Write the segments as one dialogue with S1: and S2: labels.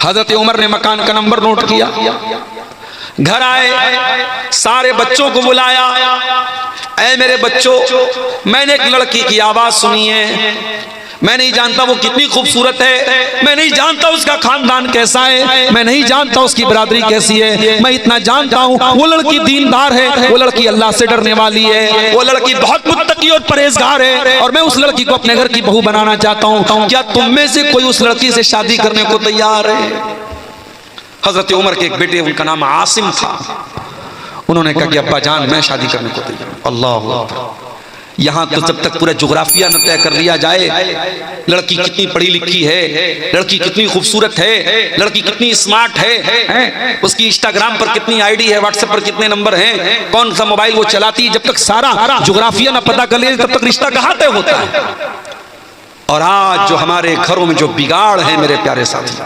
S1: हजरत उमर ने मकान का नंबर नोट किया, घर आए, सारे बच्चों को बुलाया। ऐ मेरे बच्चों, मैंने एक लड़की की आवाज सुनी है, मैं नहीं जानता वो कितनी खूबसूरत है, मैं नहीं जानता उसका खानदान कैसा है, मैं नहीं जानता उसकी बरादरी कैसी है, मैं इतना जानता हूँ वो लड़की दीनदार है, वो लड़की अल्लाह से डरने वाली है, वो लड़की बहुत मुत्तकी और परहेजगार है, और मैं उस लड़की को अपने घर की बहू बनाना चाहता हूँ। क्या तुम में से कोई उस लड़की से शादी करने को तैयार है? हजरत उमर के एक बेटे, उनका नाम आसिम था, उन्होंने कहा कि अब्बा जान मैं शादी करने को तैयार हूं। अल्लाह, यहाँ तो जब तक पूरा जुग्राफिया न तय कर लिया जाए, लड़की कितनी पढ़ी लिखी है, लड़की कितनी खूबसूरत है, लड़की कितनी स्मार्ट है, उसकी इंस्टाग्राम पर कितनी आईडी है, व्हाट्सएप पर कितने नंबर हैं, कौन सा मोबाइल वो चलाती है, जब तक सारा जुग्राफिया न पता कर लिया तब तक रिश्ता कहाँ तय होता है। और आज जो हमारे घरों में जो बिगाड़ है मेरे प्यारे साथी,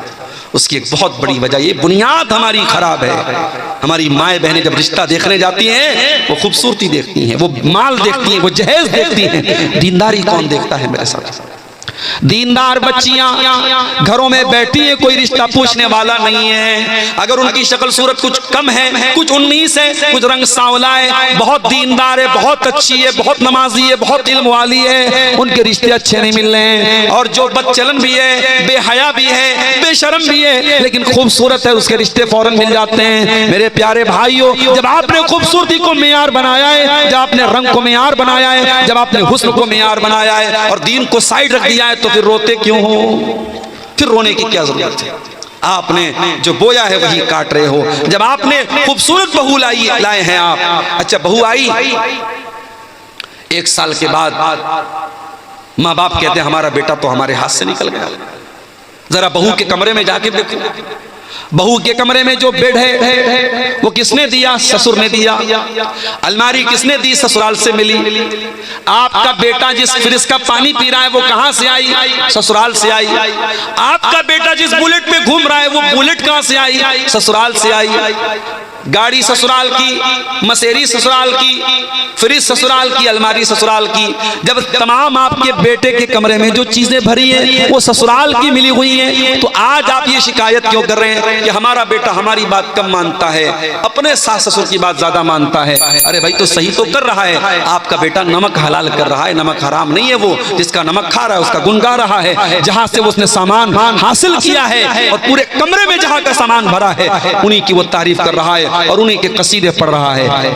S1: उसकी एक बहुत बड़ी वजह ये बुनियाद हमारी खराब है। हमारी माए बहनें जब रिश्ता देखने जाती हैं वो खूबसूरती देखती हैं, वो माल देखती हैं, वो जहेज देखती हैं, दीनदारी कौन देखता है मेरे साथ? दीनदार बच्चियां घरों में बैठी है, कोई रिश्ता पूछने वाला नहीं है। अगर उनकी शक्ल सूरत कुछ कम है, कुछ 19 है, कुछ रंग सांवला है, बहुत दीनदार है, बहुत अच्छी है, बहुत नमाजी है, बहुत इल्म वाली है, उनके रिश्ते अच्छे नहीं मिल रहे हैं। और जो बदचलन भी है, बेहया भी है, बेशरम भी है, लेकिन खूबसूरत है, उसके रिश्ते फौरन मिल जाते हैं। मेरे प्यारे भाइयों, जब आपने खूबसूरती को मेयार बनाया है, जब आपने रंग को मेयार बनाया है, जब आपने हुस्न को मेयार बनाया है और दीन को साइड रख दिया है, तो फिर रोते क्यों हो? फिर रोने की क्या जरूरत है? आपने जो बोया है वही काट रहे हो। जब आपने खूबसूरत बहू लाए हैं आप, अच्छा बहू आई, 1 साल के बाद माँ बाप कहते हैं हमारा बेटा तो हमारे हाथ से निकल गया। जरा बहू के कमरे में जाके देखो, बहू के कमरे में जो बेड है वो किसने दिया? ससुर ने दिया। अलमारी किसने दी? ससुराल से मिली। आपका बेटा जिस फ्रिज का पानी पी रहा है वो कहां से आई? ससुराल से आई। आपका बेटा जिस बुलेट पे घूम रहा है वो बुलेट कहां से आई? ससुराल से आई। गाड़ी ससुराल की, मसेरी ससुराल की, फ्रिज ससुराल की, अलमारी ससुराल की। जब तमाम आपके बेटे के कमरे में जो चीजें भरी हैं वो ससुराल की मिली हुई हैं, तो आज आप ये शिकायत क्यों कर रहे हैं कि हमारा बेटा हमारी बात कम मानता है, अपने सास ससुर की बात ज्यादा मानता है? अरे भाई, तो सही तो कर रहा है। आपका बेटा नमक हलाल कर रहा है, नमक हराम नहीं है। वो जिसका नमक खा रहा है उसका गुन गा रहा है। जहां से उसने सामान हासिल किया है और पूरे कमरे में जहां का सामान भरा है, उन्हीं की वो तारीफ कर रहा है और उन्हीं के कसीदे पढ़ रहा है।